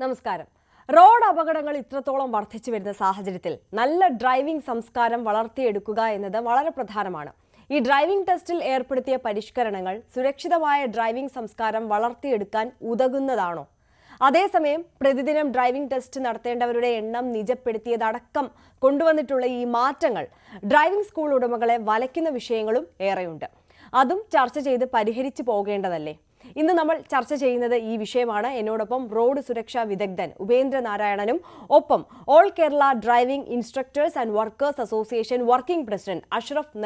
നമസ്കാരം. റോഡ് അപകടങ്ങൾ ഇത്രത്തോളം വർദ്ധിച്ചു വരുന്ന സാഹചര്യത്തിൽ നല്ല ഡ്രൈവിംഗ് സംസ്കാരം വളർത്തിയെടുക്കുക എന്നത് വളരെ പ്രധാനമാണ്. ഈ ഡ്രൈവിംഗ് ടെസ്റ്റിൽ ഏർപ്പെടുത്തിയ പരിഷ്കരണങ്ങൾ സുരക്ഷിതമായ ഡ്രൈവിംഗ് സംസ്കാരം വളർത്തിയെടുക്കാൻ ഉതകുന്നതാണോ? അതേസമയം പ്രതിദിനം ഡ്രൈവിംഗ് ടെസ്റ്റ് നടത്തേണ്ടവരുടെ എണ്ണം നിജപ്പെടുത്തിയതടക്കം കൊണ്ടുവന്നിട്ടുള്ള ഈ മാറ്റങ്ങൾ ഡ്രൈവിംഗ് സ്കൂൾ ഉടമകളെ വലയ്ക്കുന്ന വിഷയങ്ങളും ഏറെയുണ്ട്. അതും ചർച്ച ചെയ്ത് പരിഹരിച്ചു പോകേണ്ടതല്ലേ? ഇന്ന് നമ്മൾ ചർച്ച ചെയ്യുന്നത് ഈ വിഷയമാണ്. എന്നോടൊപ്പം റോഡ് സുരക്ഷാ വിദഗ്ധൻ ഉപേന്ദ്ര നാരായണനും ഒപ്പം all Kerala driving instructors and workers association working president Ashraf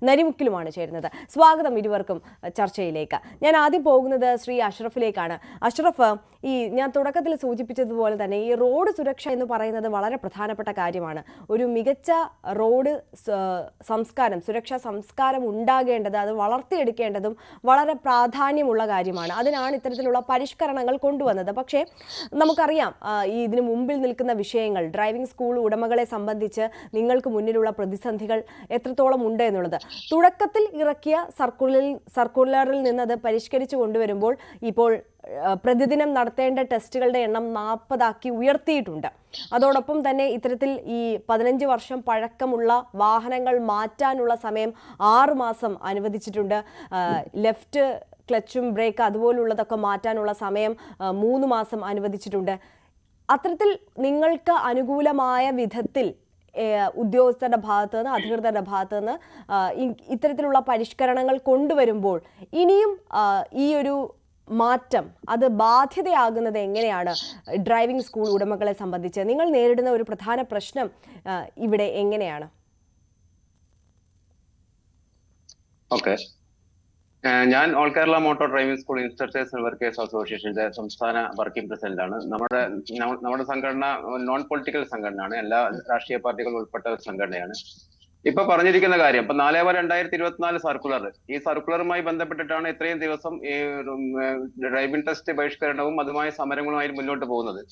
നരിമുക്കിലുമാണ് ചേരുന്നത്. സ്വാഗതം ഇരുവർക്കും ചർച്ചയിലേക്ക്. ഞാൻ ആദ്യം പോകുന്നത് ശ്രീ അഷ്റഫിലേക്കാണ്. അഷ്റഫ്, ഞാൻ തുടക്കത്തിൽ സൂചിപ്പിച്ചതുപോലെ തന്നെ ഈ റോഡ് സുരക്ഷ എന്ന് പറയുന്നത് വളരെ പ്രധാനപ്പെട്ട കാര്യമാണ്. ഒരു മികച്ച റോഡ് സംസ്കാരം, സുരക്ഷാ സംസ്കാരം ഉണ്ടാകേണ്ടത്, അത് വളർത്തിയെടുക്കേണ്ടതും വളരെ പ്രാധാന്യമുള്ള കാര്യമാണ്. അതിനാണ് ഇത്തരത്തിലുള്ള പരിഷ്കരണങ്ങൾ കൊണ്ടുവന്നത്. പക്ഷേ നമുക്കറിയാം ഇതിനു മുമ്പിൽ നിൽക്കുന്ന വിഷയങ്ങൾ, ഡ്രൈവിംഗ് സ്കൂൾ ഉടമകളെ സംബന്ധിച്ച് നിങ്ങൾക്ക് മുന്നിലുള്ള പ്രതിസന്ധികൾ എത്രത്തോളം ഉണ്ട് എന്നുള്ളത്. തുടക്കത്തിൽ ഇറക്കിയ സർക്കുലറിൽ നിന്ന് അത് പരിഷ്കരിച്ചു കൊണ്ടുവരുമ്പോൾ ഇപ്പോൾ പ്രതിദിനം നടത്തേണ്ട ടെസ്റ്റുകളുടെ എണ്ണം 40 ഉയർത്തിയിട്ടുണ്ട്. അതോടൊപ്പം തന്നെ ഇത്തരത്തിൽ ഈ 15 വർഷം പഴക്കമുള്ള വാഹനങ്ങൾ മാറ്റാനുള്ള സമയം 6 മാസം അനുവദിച്ചിട്ടുണ്ട്. ലെഫ്റ്റ് ക്ലച്ചും ബ്രേക്ക് അതുപോലുള്ളതൊക്കെ മാറ്റാനുള്ള സമയം 3 മാസം അനുവദിച്ചിട്ടുണ്ട്. അത്തരത്തിൽ നിങ്ങൾക്ക് അനുകൂലമായ വിധത്തിൽ ഉദ്യോഗസ്ഥരുടെ ഭാഗത്തു നിന്ന്, അധികൃതരുടെ ഭാഗത്തു നിന്ന് ഇത്തരത്തിലുള്ള പരിഷ്കരണങ്ങൾ കൊണ്ടുവരുമ്പോൾ ഇനിയും ഈ ഒരു മാറ്റം അത് ബാധ്യതയാകുന്നത് എങ്ങനെയാണ്? ഡ്രൈവിംഗ് സ്കൂൾ ഉടമകളെ സംബന്ധിച്ച് നിങ്ങൾ നേരിടുന്ന ഒരു പ്രധാന പ്രശ്നം ഇവിടെ എങ്ങനെയാണ്? ഓക്കെ, ഞാൻ all Kerala motor driving school instructors and workers അസോസിയേഷന്റെ സംസ്ഥാന വർക്കിംഗ് പ്രസിഡന്റ് ആണ്. നമ്മുടെ സംഘടന നോൺ പൊളിറ്റിക്കൽ സംഘടനയാണ്. എല്ലാ രാഷ്ട്രീയ പാർട്ടികളും ഉൾപ്പെട്ട ഒരു സംഘടനയാണ്. ഇപ്പൊ പറഞ്ഞിരിക്കുന്ന കാര്യം, ഇപ്പൊ 4/2024 സർക്കുലർ, ഈ സർക്കുലറുമായി ബന്ധപ്പെട്ടിട്ടാണ് ഇത്രയും ദിവസം ഈ ഡ്രൈവിംഗ് ടെസ്റ്റ് ബഹിഷ്കരണവും അതുമായി സമരങ്ങളുമായി മുന്നോട്ട് പോകുന്നത്.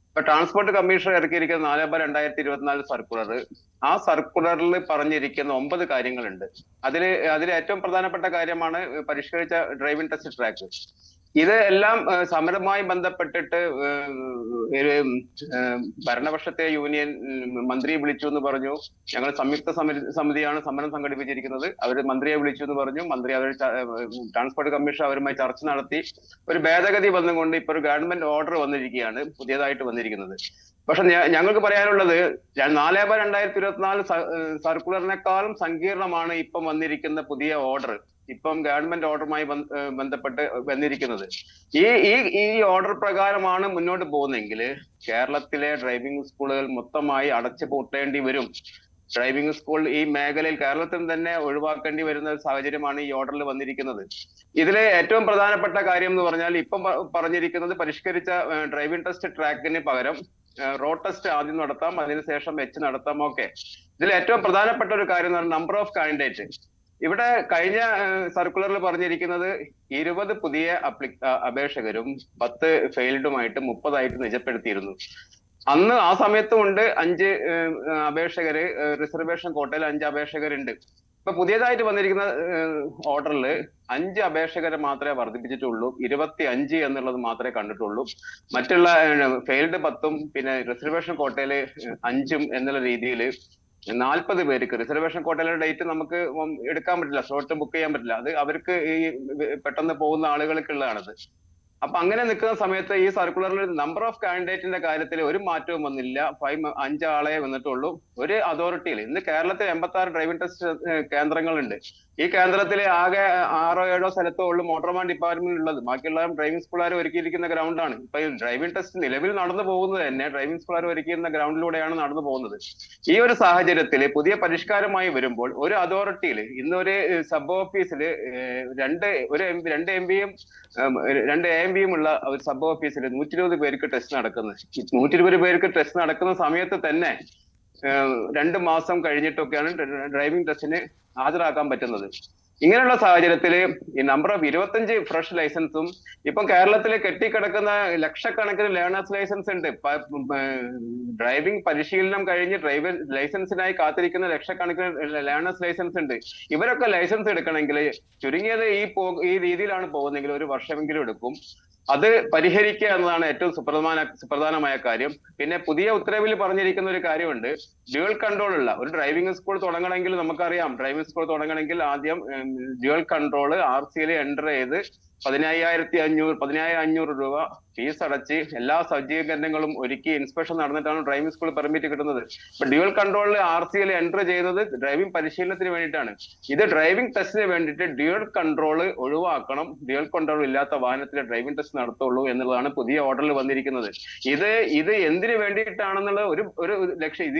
ഇപ്പൊ ട്രാൻസ്പോർട്ട് കമ്മീഷണർ ഇറക്കിയിരിക്കുന്ന 4/2024 സർക്കുലർ, ആ സർക്കുലറിൽ പറഞ്ഞിരിക്കുന്ന 9 കാര്യങ്ങളുണ്ട്. അതിൽ ഏറ്റവും പ്രധാനപ്പെട്ട കാര്യമാണ് പരിഷ്കരിച്ച ഡ്രൈവിംഗ് ടെസ്റ്റ് ട്രാക്ക്. ഇത് എല്ലാം സമരവുമായി ബന്ധപ്പെട്ടിട്ട് ഭരണപക്ഷത്തെ യൂണിയൻ മന്ത്രിയെ വിളിച്ചു എന്ന് പറഞ്ഞു. ഞങ്ങൾ സംയുക്ത സമിതിയാണ് സമരം സംഘടിപ്പിച്ചിരിക്കുന്നത്. അവർ മന്ത്രിയെ വിളിച്ചു എന്ന് പറഞ്ഞു. മന്ത്രി അവർ ട്രാൻസ്പോർട്ട് കമ്മീഷൻ അവരുമായി ചർച്ച നടത്തി ഒരു ഭേദഗതി വന്നുകൊണ്ട് ഇപ്പൊ ഒരു ഗവൺമെന്റ് ഓർഡർ വന്നിരിക്കുകയാണ്, പുതിയതായിട്ട് വന്നിരിക്കുന്നത്. പക്ഷെ ഞങ്ങൾക്ക് പറയാനുള്ളത്, 4/2024 സർക്കുലറിനേക്കാളും സങ്കീർണമാണ് ഇപ്പം വന്നിരിക്കുന്ന പുതിയ ഓർഡർ. ഇപ്പം ഗവൺമെന്റ് ഓർഡറുമായി ബന്ധപ്പെട്ട് വന്നിരിക്കുന്നത്. ഈ ഓർഡർ പ്രകാരമാണ് മുന്നോട്ട് പോകുന്നതെങ്കിൽ കേരളത്തിലെ ഡ്രൈവിംഗ് സ്കൂളുകൾ മൊത്തമായി അടച്ചു പൂട്ടേണ്ടി വരും. ഡ്രൈവിംഗ് സ്കൂൾ ഈ മേഖലയിൽ കേരളത്തിൽ തന്നെ ഒഴിവാക്കേണ്ടി വരുന്ന ഒരു സാഹചര്യമാണ് ഈ ഓർഡറിൽ വന്നിരിക്കുന്നത്. ഇതിലെ ഏറ്റവും പ്രധാനപ്പെട്ട കാര്യം എന്ന് പറഞ്ഞാൽ, ഇപ്പം പറഞ്ഞിരിക്കുന്നത് പരിഷ്കരിച്ച ഡ്രൈവിംഗ് ടെസ്റ്റ് ട്രാക്കിന് പകരം റോഡ് ടെസ്റ്റ് ആദ്യം നടത്താം, അതിനുശേഷം നടത്താം. ഓക്കെ, ഇതിൽ ഏറ്റവും പ്രധാനപ്പെട്ട ഒരു കാര്യം എന്ന് പറഞ്ഞാൽ നമ്പർ ഓഫ് കാൻഡിഡേറ്റ്. ഇവിടെ കഴിഞ്ഞ സർക്കുലറിൽ പറഞ്ഞിരിക്കുന്നത് 20 പുതിയ അപേക്ഷകരും 10 ഫെയിൽഡുമായിട്ട് 30 നിജപ്പെടുത്തിയിരുന്നു. അന്ന് ആ സമയത്തും ഉണ്ട് 5 അപേക്ഷകര്, റിസർവേഷൻ കോട്ടയിൽ 5 അപേക്ഷകരുണ്ട്. ഇപ്പൊ പുതിയതായിട്ട് വന്നിരിക്കുന്ന ഓർഡറിൽ 5 അപേക്ഷകരെ മാത്രമേ വർദ്ധിപ്പിച്ചിട്ടുള്ളൂ. 25 എന്നുള്ളത് മാത്രമേ കണ്ടിട്ടുള്ളൂ. മറ്റുള്ള ഫെയിൽഡ് 10ഉം പിന്നെ റിസർവേഷൻ കോട്ടയിൽ 5ഉം എന്നുള്ള രീതിയിൽ 40 പേർക്ക് റിസർവേഷൻ കോട്ടയിലെ ഡേറ്റ് നമുക്ക് എടുക്കാൻ പറ്റില്ല, സ്ലോട്ട് ബുക്ക് ചെയ്യാൻ പറ്റില്ല. അത് അവർക്ക് ഈ പെട്ടെന്ന് പോകുന്ന ആളുകൾക്കുള്ളതാണത്. അപ്പൊ അങ്ങനെ നിൽക്കുന്ന സമയത്ത് ഈ സർക്കുലറിൽ നമ്പർ ഓഫ് കാൻഡിഡേറ്റിന്റെ കാര്യത്തിൽ ഒരു മാറ്റവും വന്നില്ല. 5 ആളെ വന്നിട്ടുള്ളൂ. ഒരു അതോറിറ്റിയിൽ ഇന്ന് കേരളത്തിൽ 86 ഡ്രൈവിംഗ് ടെസ്റ്റ് കേന്ദ്രങ്ങളുണ്ട്. ഈ കേന്ദ്രത്തിൽ ആകെ 6-7 സ്ഥലത്തേ ഉള്ളൂ മോട്ടോർ വാഹന ഡിപ്പാർട്ട്മെന്റ് ഉള്ളത്. ബാക്കിയുള്ള ഡ്രൈവിംഗ് സ്കൂളുകാർ ഒരുക്കിയിരിക്കുന്ന ഗ്രൗണ്ടാണ്. ഇപ്പൊ ഈ ഡ്രൈവിംഗ് ടെസ്റ്റ് നിലവിൽ നടന്നു പോകുന്നത് തന്നെ ഡ്രൈവിംഗ് സ്കൂളുകാർ ഒരുക്കിയിരുന്ന ഗ്രൗണ്ടിലൂടെയാണ് നടന്നു പോകുന്നത്. ഈ ഒരു സാഹചര്യത്തിൽ പുതിയ പരിഷ്കാരമായി വരുമ്പോൾ ഒരു അതോറിറ്റിയിൽ ഇന്നൊരു സബ് ഓഫീസിൽ 2 MBയും ഉള്ള ഒരു സബ് ഓഫീസിൽ 120 പേർക്ക് ടെസ്റ്റ് നടക്കുന്നത്. 120 പേർക്ക് ടെസ്റ്റ് നടക്കുന്ന സമയത്ത് തന്നെ 2 മാസം കഴിഞ്ഞിട്ടൊക്കെയാണ് ഡ്രൈവിംഗ് ടെസ്റ്റിന് ഹാജരാക്കാൻ പറ്റുന്നത്. ഇങ്ങനെയുള്ള സാഹചര്യത്തിൽ ഈ നമ്പർ ഓഫ് 25 ഫ്രഷ് ലൈസൻസും ഇപ്പം കേരളത്തിൽ കെട്ടിക്കിടക്കുന്ന ലക്ഷക്കണക്കിന് ലേണേഴ്സ് ലൈസൻസ് ഉണ്ട്. ഡ്രൈവിംഗ് പരിശീലനം കഴിഞ്ഞ് ഡ്രൈവിംഗ് ലൈസൻസിനായി കാത്തിരിക്കുന്ന ലക്ഷക്കണക്കിന് ലേണേഴ്സ് ലൈസൻസ് ഉണ്ട്. ഇവരൊക്കെ ലൈസൻസ് എടുക്കണമെങ്കിൽ ചുരുങ്ങിയത് ഈ രീതിയിലാണ് പോകുന്നതെങ്കിൽ ഒരു വർഷമെങ്കിലും എടുക്കും. അത് പരിഹരിക്കുക എന്നതാണ് ഏറ്റവും സുപ്രധാനമായ കാര്യം. പിന്നെ പുതിയ ഉത്തരവിൽ പറഞ്ഞിരിക്കുന്ന ഒരു കാര്യമുണ്ട്, ഡ്യുവൽ കൺട്രോൾ ഉള്ള ഒരു ഡ്രൈവിംഗ് സ്കൂൾ തുടങ്ങണമെങ്കിൽ നമുക്കറിയാം, ഡ്രൈവിംഗ് സ്കൂൾ തുടങ്ങണമെങ്കിൽ ആദ്യം ഡ്യുവൽ കൺട്രോൾ RC എൻ്റർ ചെയ്ത് 15,500 രൂപ ഫീസ് അടച്ച് എല്ലാ സജ്ജീകരണങ്ങളും ഒരുക്കി ഇൻസ്പെക്ഷൻ നടന്നിട്ടാണ് ഡ്രൈവിംഗ് സ്കൂൾ പെർമിറ്റ് കിട്ടുന്നത്. ഇപ്പൊ ഡ്യുവൽ കൺട്രോളിൽ RC എൻ്റർ ചെയ്യുന്നത് ഡ്രൈവിംഗ് പരിശീലനത്തിന് വേണ്ടിയിട്ടാണ്. ഇത് ഡ്രൈവിംഗ് ടെസ്റ്റിന് വേണ്ടിയിട്ട് ഡ്യുവൽ കൺട്രോൾ ഒഴിവാക്കണം, ഡ്യുവൽ കൺട്രോൾ ഇല്ലാത്ത വാഹനത്തിൽ ഡ്രൈവിംഗ് ടെസ്റ്റ് നടത്തുള്ളൂ എന്നുള്ളതാണ് പുതിയ ഓർഡറിൽ വന്നിരിക്കുന്നത്. ഇത് എന്തിനു വേണ്ടിയിട്ടാണെന്നുള്ള ഒരു ലക്ഷ്യം,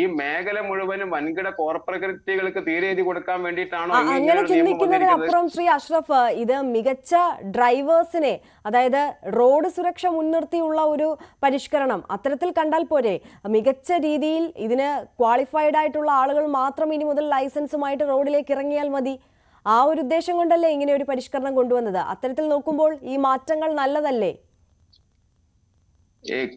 ഈ മേഖല മുഴുവനും വൻകിട കോർപ്പറേറ്റുകൾക്ക് തീരെഴുതി കൊടുക്കാൻ വേണ്ടിയിട്ടാണോ അങ്ങനെ ചിന്തിക്കുന്നതിനപ്പുറം ശ്രീ അഷ്റഫ്, ഇത് മികച്ച ഡ്രൈവേഴ്സിനെ, അതായത് റോഡ് സുരക്ഷ മുൻനിർത്തിയുള്ള ഒരു പരിഷ്കരണം അത്തരത്തിൽ കണ്ടാൽ പോരെ? മികച്ച രീതിയിൽ ഇതിന് ക്വാളിഫൈഡ് ആയിട്ടുള്ള ആളുകൾ മാത്രം ഇനി മുതൽ ലൈസൻസുമായിട്ട് റോഡിലേക്ക് ഇറങ്ങിയാൽ മതി. ആ ഒരു ഉദ്ദേശം കൊണ്ടല്ലേ ഇങ്ങനെ ഒരു പരിഷ്കരണം കൊണ്ടുവന്നത്? അത്തരത്തിൽ നോക്കുമ്പോൾ ഈ മാറ്റങ്ങൾ നല്ലതല്ലേ?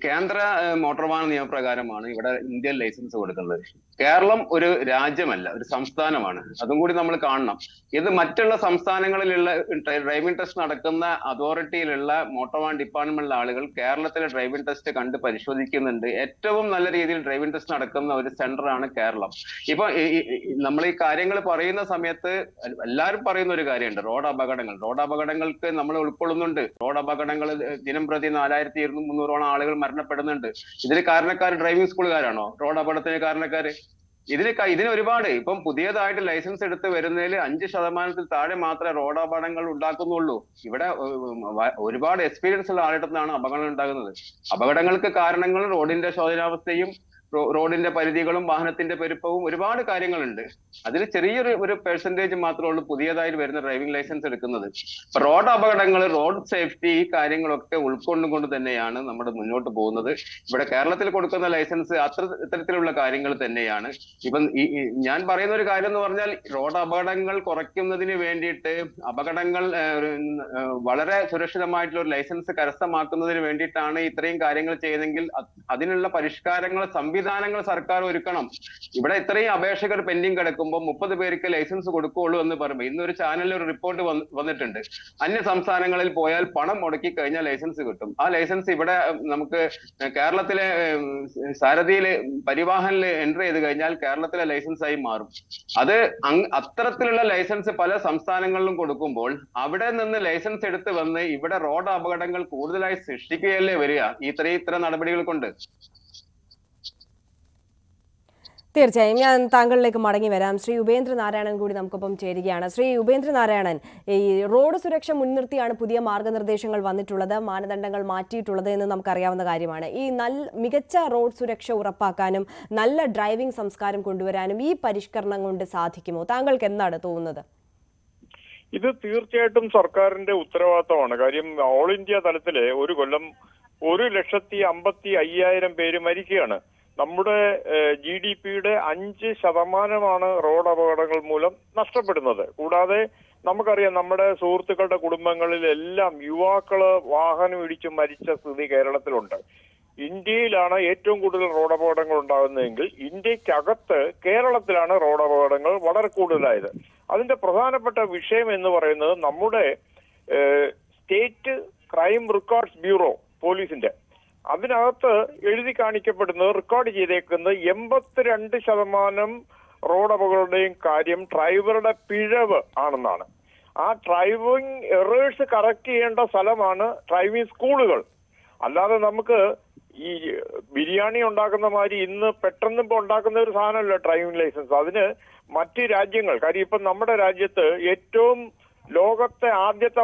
കേന്ദ്ര മോട്ടോർ വാഹന നിയമപ്രകാരമാണ് ഇവിടെ ഇന്ത്യൻ ലൈസൻസ് കൊടുക്കുന്നത്. കേരളം ഒരു രാജ്യമല്ല, ഒരു സംസ്ഥാനമാണ്. അതും കൂടി നമ്മൾ കാണണം. ഇത് മറ്റുള്ള സംസ്ഥാനങ്ങളിലുള്ള ഡ്രൈവിംഗ് ടെസ്റ്റ് നടക്കുന്ന അതോറിറ്റിയിലുള്ള മോട്ടോർ വാഹന ഡിപ്പാർട്ട്മെന്റിലെ ആളുകൾ കേരളത്തിലെ ഡ്രൈവിംഗ് ടെസ്റ്റ് കണ്ട് പരിശോധിക്കുന്നുണ്ട്. ഏറ്റവും നല്ല രീതിയിൽ ഡ്രൈവിംഗ് ടെസ്റ്റ് നടക്കുന്ന ഒരു സെന്ററാണ് കേരളം. ഇപ്പൊ നമ്മൾ ഈ കാര്യങ്ങൾ പറയുന്ന സമയത്ത് എല്ലാവരും പറയുന്ന ഒരു കാര്യമുണ്ട്, റോഡ് അപകടങ്ങൾക്ക് നമ്മൾ ഉൾക്കൊള്ളുന്നുണ്ട്. റോഡ് അപകടങ്ങൾ ദിനം പ്രതി 4,200-300 ആളുകൾ മരണപ്പെടുന്നുണ്ട്. ഇതിന് കാരണക്കാർ ഡ്രൈവിംഗ് സ്കൂളുകാരാണോ? റോഡ് അപകടത്തിന് കാരണക്കാര് ഇതിന് ഒരുപാട് ഇപ്പം പുതിയതായിട്ട് ലൈസൻസ് എടുത്ത് വരുന്നതിൽ 5% താഴെ മാത്രമേ റോഡ് അപകടങ്ങൾ ഉണ്ടാക്കുന്നുള്ളൂ. ഇവിടെ ഒരുപാട് എക്സ്പീരിയൻസ് ഉള്ള ആളുടെ നിന്നാണ് അപകടങ്ങൾ ഉണ്ടാകുന്നത്. അപകടങ്ങൾക്ക് കാരണങ്ങൾ റോഡിന്റെ ശോചനാവസ്ഥയും റോഡിന്റെ പരിധികളും വാഹനത്തിന്റെ പെരുപ്പവും ഒരുപാട് കാര്യങ്ങളുണ്ട്. അതിൽ ചെറിയൊരു പെർസെന്റേജ് മാത്രമേ ഉള്ളൂ പുതിയതായി വരുന്ന ഡ്രൈവിംഗ് ലൈസൻസ് എടുക്കുന്നത്. റോഡ് അപകടങ്ങൾ, റോഡ് സേഫ്റ്റി, ഈ കാര്യങ്ങളൊക്കെ ഉൾക്കൊണ്ടുകൊണ്ട് തന്നെയാണ് നമ്മൾ മുന്നോട്ട് പോകുന്നത്. ഇവിടെ കേരളത്തിൽ കൊടുക്കുന്ന ലൈസൻസ് ഇത്തരത്തിലുള്ള കാര്യങ്ങൾ തന്നെയാണ്. ഇപ്പം ഞാൻ പറയുന്ന ഒരു കാര്യം എന്ന് പറഞ്ഞാൽ, റോഡ് അപകടങ്ങൾ കുറയ്ക്കുന്നതിന് വേണ്ടിയിട്ട്, അപകടങ്ങൾ വളരെ സുരക്ഷിതമായിട്ടുള്ള ഒരു ലൈസൻസ് കരസ്ഥമാക്കുന്നതിന് വേണ്ടിയിട്ടാണ് ഇത്രയും കാര്യങ്ങൾ ചെയ്തെങ്കിൽ അതിനുള്ള പരിഷ്കാരങ്ങൾ സംവിധാനങ്ങൾ സർക്കാർ ഒരുക്കണം. ഇവിടെ ഇത്രയും അപേക്ഷകർ പെൻഡിങ് കിടക്കുമ്പോൾ 30 പേർക്ക് ലൈസൻസ് കൊടുക്കുകയുള്ളൂ എന്ന് പറയുമ്പോൾ, ഇന്നൊരു ചാനലിൽ ഒരു റിപ്പോർട്ട് വന്നിട്ടുണ്ട്, അന്യ സംസ്ഥാനങ്ങളിൽ പോയാൽ പണം മുടക്കി കഴിഞ്ഞാൽ ലൈസൻസ് കിട്ടും. ആ ലൈസൻസ് ഇവിടെ നമുക്ക് കേരളത്തിലെ സാരഥിയില് പരിവാഹനിൽ എൻട്രി ചെയ്ത് കഴിഞ്ഞാൽ കേരളത്തിലെ ലൈസൻസ് ആയി മാറും. അത് അത്തരത്തിലുള്ള ലൈസൻസ് പല സംസ്ഥാനങ്ങളിലും കൊടുക്കുമ്പോൾ അവിടെ നിന്ന് ലൈസൻസ് എടുത്ത് വന്ന് ഇവിടെ റോഡ് അപകടങ്ങൾ കൂടുതലായി സൃഷ്ടിക്കുകയല്ലേ വരിക ഇത്തരം നടപടികൾ കൊണ്ട്. തീർച്ചയായും ഞാൻ താങ്കളിലേക്ക് മടങ്ങി വരാം. ശ്രീ ഉപേന്ദ്ര നാരായണൻ കൂടി നമുക്കൊപ്പം ചേരുകയാണ്. ശ്രീ ഉപേന്ദ്ര നാരായണൻ, ഈ റോഡ് സുരക്ഷ മുൻനിർത്തിയാണ് പുതിയ മാർഗനിർദ്ദേശങ്ങൾ വന്നിട്ടുള്ളത്, മാനദണ്ഡങ്ങൾ മാറ്റിയിട്ടുള്ളത് എന്ന് നമുക്കറിയാവുന്ന കാര്യമാണ്. ഈ മികച്ച റോഡ് സുരക്ഷ ഉറപ്പാക്കാനും നല്ല ഡ്രൈവിംഗ് സംസ്കാരം കൊണ്ടുവരാനും ഈ പരിഷ്കരണം കൊണ്ട് സാധിക്കുമോ? താങ്കൾക്ക് എന്താണ് തോന്നുന്നത്? ഇത് തീർച്ചയായിട്ടും സർക്കാരിന്റെ ഉത്തരവാദിത്തമാണ്. കാര്യം ഓൾ ഇന്ത്യ തലത്തില് ഒരു കൊല്ലം 1,55,000 പേര് മരിക്കുകയാണ്. നമ്മുടെ GDP-യുടെ 5% റോഡ് അപകടങ്ങൾ മൂലം നഷ്ടപ്പെടുന്നത്. കൂടാതെ നമുക്കറിയാം, നമ്മുടെ സുഹൃത്തുക്കളുടെ കുടുംബങ്ങളിലെല്ലാം യുവാക്കള് വാഹനം ഇടിച്ച് മരിച്ച സ്ഥിതി കേരളത്തിലുണ്ട്. ഇന്ത്യയിലാണ് ഏറ്റവും കൂടുതൽ റോഡ് അപകടങ്ങൾ ഉണ്ടാകുന്നതെങ്കിൽ ഇന്ത്യക്കകത്ത് കേരളത്തിലാണ് റോഡ് അപകടങ്ങൾ വളരെ കൂടുതലായത്. അതിന്റെ പ്രധാനപ്പെട്ട വിഷയം എന്ന് പറയുന്നത് നമ്മുടെ സ്റ്റേറ്റ് ക്രൈം റെക്കോർഡ്സ് ബ്യൂറോ പോലീസിന്റെ അതിനകത്ത് എഴുതി കാണിക്കപ്പെടുന്നത്, റെക്കോർഡ് ചെയ്തേക്കുന്നത് 82% റോഡ് അപകടങ്ങളുടെയും കാര്യം ഡ്രൈവറുടെ പിഴവ് ആണെന്നാണ്. ആ ഡ്രൈവിംഗ് എറേഴ്സ് കറക്റ്റ് ചെയ്യേണ്ട സ്ഥലമാണ് ഡ്രൈവിംഗ് സ്കൂളുകൾ. അല്ലാതെ നമുക്ക് ഈ ബിരിയാണി ഉണ്ടാക്കുന്ന മാതിരി ഇന്ന് പെട്ടെന്ന് ഇപ്പൊ ഉണ്ടാക്കുന്ന ഒരു സാധനമല്ല ഡ്രൈവിംഗ് ലൈസൻസ്. അതിന് മറ്റ് രാജ്യങ്ങൾ, കാര്യം ഇപ്പൊ നമ്മുടെ രാജ്യത്ത് ഏറ്റവും ലോകത്തെ ആദ്യത്തെ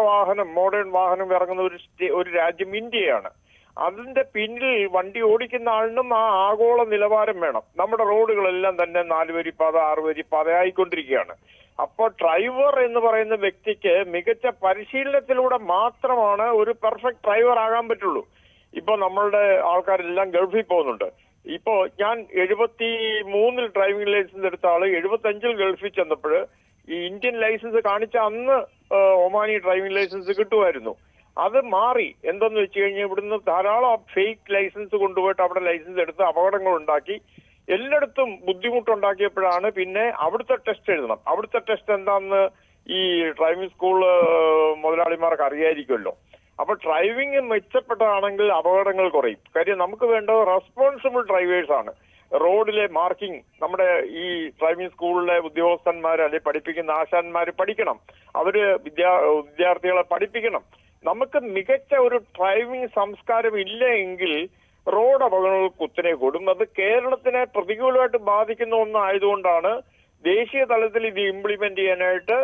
മോഡേൺ വാഹനം ഇറങ്ങുന്ന ഒരു രാജ്യം ഇന്ത്യയാണ്. അതിന്റെ പിന്നിൽ വണ്ടി ഓടിക്കുന്ന ആളിനും ആ ആഗോള നിലവാരം വേണം. നമ്മുടെ റോഡുകളെല്ലാം തന്നെ 4 വരി പാത 6 വരി പാത ആയിക്കൊണ്ടിരിക്കുകയാണ്. അപ്പോൾ ഡ്രൈവർ എന്ന് പറയുന്ന വ്യക്തിക്ക് മികച്ച പരിശീലനത്തിലൂടെ മാത്രമാണ് ഒരു പെർഫെക്റ്റ് ഡ്രൈവർ ആകാൻ പറ്റുള്ളൂ. ഇപ്പൊ നമ്മളുടെ ആൾക്കാരെല്ലാം ഗൾഫിൽ പോകുന്നുണ്ട്. ഇപ്പോ ഞാൻ 73-ൽ ഡ്രൈവിംഗ് ലൈസൻസ് എടുത്ത ആള് 75-ൽ ഗൾഫിൽ ചെന്നപ്പോൾ ഈ ഇന്ത്യൻ ലൈസൻസ് കാണിച്ച അന്ന് ഒമാനി ഡ്രൈവിംഗ് ലൈസൻസ് കിട്ടുമായിരുന്നു. അത് മാറി. എന്തെന്ന് വെച്ച് കഴിഞ്ഞാൽ ഇവിടുന്ന് ധാരാളം ഫേക്ക് ലൈസൻസ് കൊണ്ടുപോയിട്ട് അവിടെ ലൈസൻസ് എടുത്ത് അപകടങ്ങൾ ഉണ്ടാക്കി എല്ലായിടത്തും ബുദ്ധിമുട്ടുണ്ടാക്കിയപ്പോഴാണ് പിന്നെ അവിടുത്തെ ടെസ്റ്റ് എഴുതണം. അവിടുത്തെ ടെസ്റ്റ് എന്താണെന്ന് ഈ ഡ്രൈവിംഗ് സ്കൂൾ മുതലാളിമാർക്ക് അറിയായിരിക്കുമല്ലോ. അപ്പൊ ഡ്രൈവിംഗ് മെച്ചപ്പെട്ടതാണെങ്കിൽ അപകടങ്ങൾ കുറയും. കാര്യം നമുക്ക് വേണ്ടത് റെസ്പോൺസിബിൾ ഡ്രൈവേഴ്സ് ആണ്. റോഡിലെ മാർക്കിംഗ് നമ്മുടെ ഈ ഡ്രൈവിംഗ് സ്കൂളിലെ ഉദ്യോഗസ്ഥന്മാർ അല്ലെങ്കിൽ പഠിപ്പിക്കുന്ന ആശാന്മാർ പഠിക്കണം. അവര് വിദ്യാർത്ഥികളെ പഠിപ്പിക്കണം. നമുക്ക് മികച്ച ഒരു ഡ്രൈവിംഗ് സംസ്കാരം ഇല്ല എങ്കിൽ റോഡ് അപകടങ്ങൾ കുത്തനെ കൂടും. അത് കേരളത്തിനെ പ്രതികൂലമായിട്ട് ബാധിക്കുന്ന ഒന്നായതുകൊണ്ടാണ് ദേശീയ തലത്തിൽ ഇത് ഇംപ്ലിമെന്റ് ചെയ്യാനായിട്ട്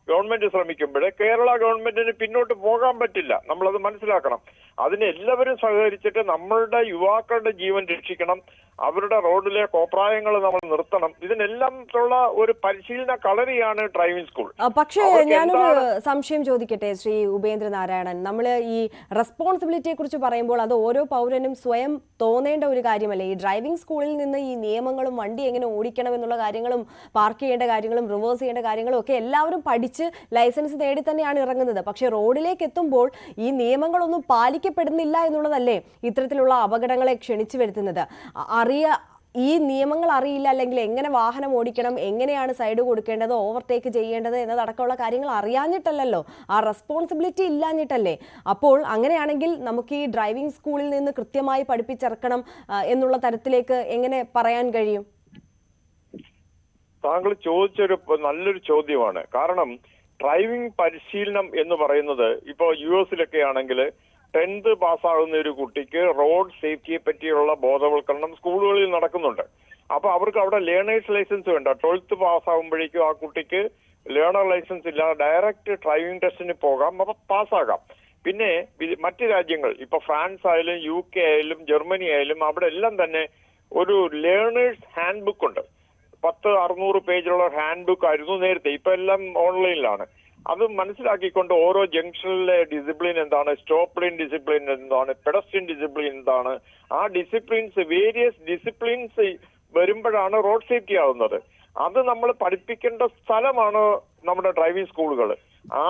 ഗവൺമെന്റ് ശ്രമിക്കുമ്പോൾ കേരള ഗവൺമെന്റിന് പിന്നോട്ട് പോകാൻ പറ്റില്ല. നമ്മളത് മനസ്സിലാക്കണം. അതിന് എല്ലാവരും സഹകരിച്ചിട്ട് നമ്മളുടെ യുവാക്കളുടെ ജീവൻ രക്ഷിക്കണം. അവരുടെ റോഡിലെ കോപ്രായങ്ങൾ നമ്മൾ നിർത്തണം. ഇതിനെല്ലാം ഉള്ള ഒരു പരിശീലന കളരിയാണ് ഡ്രൈവിംഗ് സ്കൂൾ. പക്ഷേ ഞാനൊരു സംശയം ചോദിക്കട്ടെ ശ്രീ ഉപേന്ദ്ര നാരായണൻ, നമ്മൾ ഈ റെസ്പോൺസിബിലിറ്റിയെ കുറിച്ച് പറയുമ്പോൾ അത് ഓരോ പൗരനും സ്വയം തോന്നേണ്ട ഒരു കാര്യമല്ലേ? ഈ ഡ്രൈവിംഗ് സ്കൂളിൽ നിന്ന് ഈ നിയമങ്ങളും വണ്ടി എങ്ങനെ ഓടിക്കണം എന്നുള്ള കാര്യങ്ങളും പാർക്ക് ചെയ്യേണ്ട കാര്യങ്ങളും റിവേഴ്സ് ചെയ്യേണ്ട കാര്യങ്ങളും ഒക്കെ എല്ലാവരും പഠിച്ച് ലൈസൻസ് നേടി തന്നെയാണ് ഇറങ്ങുന്നത്. പക്ഷെ റോഡിലേക്ക് എത്തുമ്പോൾ ഈ നിയമങ്ങളൊന്നും പാലിക്കപ്പെടുന്നില്ല എന്നുള്ളതല്ലേ ഇത്തരത്തിലുള്ള അപകടങ്ങളെ ക്ഷണിച്ചു വരുത്തുന്നത്? ഈ നിയമങ്ങൾ അറിയില്ല, അല്ലെങ്കിൽ എങ്ങനെ വാഹനം ഓടിക്കണം, എങ്ങനെയാണ് സൈഡ് കൊടുക്കേണ്ടത്, ഓവർടേക്ക് ചെയ്യേണ്ടത് എന്നതടക്കമുള്ള കാര്യങ്ങൾ അറിയാഞ്ഞിട്ടല്ലോ, ആ റെസ്പോൺസിബിലിറ്റി ഇല്ലാഞ്ഞിട്ടല്ലേ? അപ്പോൾ അങ്ങനെയാണെങ്കിൽ നമുക്ക് ഈ ഡ്രൈവിംഗ് സ്കൂളിൽ നിന്ന് കൃത്യമായി പഠിപ്പിച്ചിറക്കണം എന്നുള്ള തരത്തിലേക്ക് എങ്ങനെ പറയാൻ കഴിയും? താങ്കൾ ചോദിച്ചൊരു നല്ലൊരു ചോദ്യമാണ്. കാരണം ഡ്രൈവിംഗ് പരിശീലനം എന്ന് പറയുന്നത് ഇപ്പോ US ആണെങ്കിൽ 10th പാസ്സാകുന്ന ഒരു കുട്ടിക്ക് റോഡ് സേഫ്റ്റിയെ പറ്റിയുള്ള ബോധവൽക്കരണം സ്കൂളുകളിൽ നടക്കുന്നുണ്ട്. അപ്പൊ അവർക്ക് അവിടെ ലേണേഴ്സ് ലൈസൻസ് വേണ്ട. 12th പാസ്സാകുമ്പോഴേക്കും ആ കുട്ടിക്ക് ലേണർ ലൈസൻസ് ഇല്ലാതെ ഡയറക്റ്റ് ഡ്രൈവിംഗ് ടെസ്റ്റിന് പോകാം, അപ്പൊ പാസ്സാകാം. പിന്നെ മറ്റ് രാജ്യങ്ങൾ ഇപ്പൊ ഫ്രാൻസ് ആയാലും UK ആയാലും ജർമ്മനി ആയാലും അവിടെ എല്ലാം തന്നെ ഒരു ലേണേഴ്സ് ഹാൻഡ് ബുക്ക് ഉണ്ട്. 600 പേജുള്ള ഹാൻഡ് ബുക്ക് ആയിരുന്നു നേരത്തെ. ഇപ്പൊ എല്ലാം ഓൺലൈനിലാണ്. അത് മനസ്സിലാക്കിക്കൊണ്ട് ഓരോ ജംഗ്ഷനിലെ ഡിസിപ്ലിൻ എന്താണ്, സ്റ്റോപ്പ് ലൈൻ ഡിസിപ്ലിൻ എന്താണ്, പെഡസ്ട്രിയൻ ഡിസിപ്ലിൻ എന്താണ്, ആ ഡിസിപ്ലിൻസ് വേരിയസ് ഡിസിപ്ലിൻസ് വരുമ്പോഴാണ് റോഡ് സേഫ്റ്റി ആവുന്നത്. അത് നമ്മൾ പഠിപ്പിക്കേണ്ട സ്ഥലമാണ് നമ്മുടെ ഡ്രൈവിംഗ് സ്കൂളുകൾ. ആ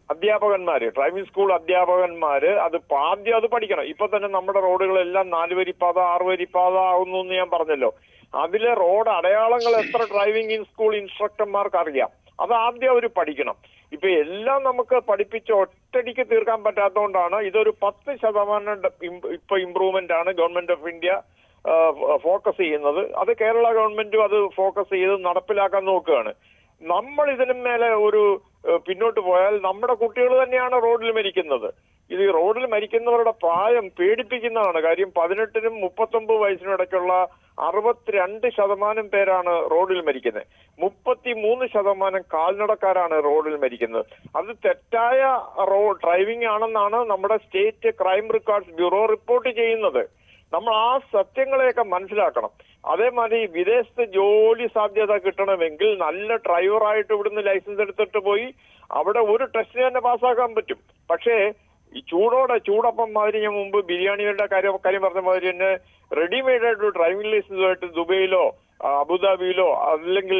അധ്യാപകന്മാര്, ഡ്രൈവിംഗ് സ്കൂൾ അധ്യാപകന്മാര് ആദ്യം അത് പഠിക്കണം. ഇപ്പൊ തന്നെ നമ്മുടെ റോഡുകളെല്ലാം 4 വരിപ്പാത 6 വരിപ്പാത ആകുന്നു എന്ന് ഞാൻ പറഞ്ഞല്ലോ. അതിലെ റോഡ് അടയാളങ്ങൾ എത്ര ഡ്രൈവിംഗ് സ്കൂൾ ഇൻസ്ട്രക്ടർമാർക്ക് അറിയാം? അത് ആദ്യം അവർ പഠിക്കണം. ഇപ്പൊ എല്ലാം നമുക്ക് പഠിപ്പിച്ച് ഒറ്റടിക്ക് തീർക്കാൻ പറ്റാത്തതുകൊണ്ടാണ് ഇതൊരു 10% ഇപ്പൊ ഇംപ്രൂവ്മെന്റ് ആണ് ഗവൺമെന്റ് ഓഫ് ഇന്ത്യ ഫോക്കസ് ചെയ്യുന്നത്. അത് കേരള ഗവൺമെന്റും അത് ഫോക്കസ് ചെയ്ത് നടപ്പിലാക്കാൻ നോക്കുകയാണ്. നമ്മൾ ഇതിനു മേലെ ഒരു പിന്നോട്ട് പോയാൽ നമ്മുടെ കുട്ടികൾ തന്നെയാണ് റോഡിൽ മരിക്കുന്നത്. ഇത് റോഡിൽ മരിക്കുന്നവരുടെ പ്രായം പേടിപ്പിക്കുന്നതാണ്. കാര്യം 18നും 39 വയസ്സിനും ഇടയ്ക്കുള്ള 62% പേരാണ് റോഡിൽ മരിക്കുന്നത്. 33% കാൽനടക്കാരാണ് റോഡിൽ മരിക്കുന്നത്. അത് തെറ്റായ ഡ്രൈവിംഗ് ആണെന്നാണ് നമ്മുടെ state crime records bureau report ചെയ്യുന്നത്. നമ്മൾ ആ സത്യങ്ങളെയൊക്കെ മനസ്സിലാക്കണം. അതേമാതിരി വിദേശത്ത് ജോലി സാധ്യത കിട്ടണമെങ്കിൽ നല്ല ഡ്രൈവറായിട്ട് ഇവിടുന്ന് ലൈസൻസ് എടുത്തിട്ട് പോയി അവിടെ ഒരു ടെസ്റ്റിന് തന്നെ പാസ്സാക്കാൻ പറ്റും. പക്ഷേ ഈ ചൂടപ്പം മാതിരി ഞാൻ മുമ്പ് ബിരിയാണികളുടെ കാര്യം പറഞ്ഞ മാതിരി തന്നെ റെഡിമെയ്ഡ് ആയിട്ട് ഡ്രൈവിംഗ് ലൈസൻസുമായിട്ട് ദുബൈയിലോ അബുദാബിയിലോ അല്ലെങ്കിൽ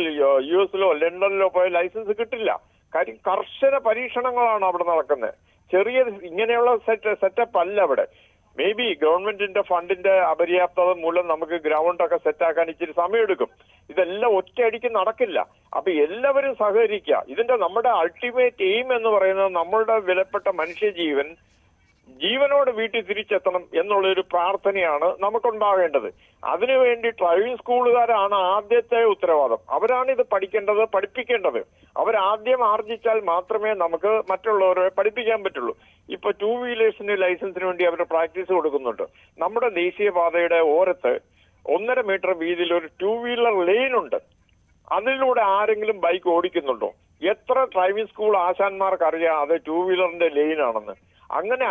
US ലണ്ടനിലോ പോയ ലൈസൻസ് കിട്ടില്ല. കാര്യം കർശന പരീക്ഷണങ്ങളാണ് അവിടെ നടക്കുന്നത്. ചെറിയ ഇങ്ങനെയുള്ള സെറ്റപ്പ് അല്ല അവിടെ. മേ ബി ഗവൺമെന്റിന്റെ ഫണ്ടിന്റെ അപര്യാപ്തത മൂലം നമുക്ക് ഗ്രൗണ്ട് ഒക്കെ സെറ്റാക്കാൻ ഇച്ചിരി സമയമെടുക്കും. ഇതെല്ലാം ഒറ്റയടിക്ക് നടക്കില്ല. അപ്പൊ എല്ലാവരും സഹകരിക്കുക. ഇതിന്റെ നമ്മുടെ അൾട്ടിമേറ്റ് എയിം എന്ന് പറയുന്നത് നമ്മളുടെ വിലപ്പെട്ട ജീവനോട് വീട്ടിൽ തിരിച്ചെത്തണം എന്നുള്ളൊരു പ്രാർത്ഥനയാണ് നമുക്കുണ്ടാകേണ്ടത്. അതിനുവേണ്ടി ഡ്രൈവിംഗ് സ്കൂളുകാരാണ് ആദ്യത്തെ ഉത്തരവാദം. അവരാണ് ഇത് പഠിക്കേണ്ടത്, പഠിപ്പിക്കേണ്ടത്. അവരാദ്യം ആർജിച്ചാൽ മാത്രമേ നമുക്ക് മറ്റുള്ളവരെ പഠിപ്പിക്കാൻ പറ്റുള്ളൂ. ഇപ്പൊ 2 വീലേഴ്സിന് ലൈസൻസിന് വേണ്ടി അവർ പ്രാക്ടീസ് കൊടുക്കുന്നുണ്ട്. നമ്മുടെ ദേശീയപാതയുടെ ഓരത്ത് 1.5 മീറ്റർ വീതിയിൽ ഒരു 2 വീലർ ലൈൻ ഉണ്ട്. അതിലൂടെ ആരെങ്കിലും ബൈക്ക് ഓടിക്കുന്നുണ്ടോ? എത്ര ഡ്രൈവിംഗ് സ്കൂൾ ആശാന്മാർക്ക് അറിയാം അത് 2 വീലറിന്റെ ലൈൻ ആണെന്ന്? അങ്ങനെ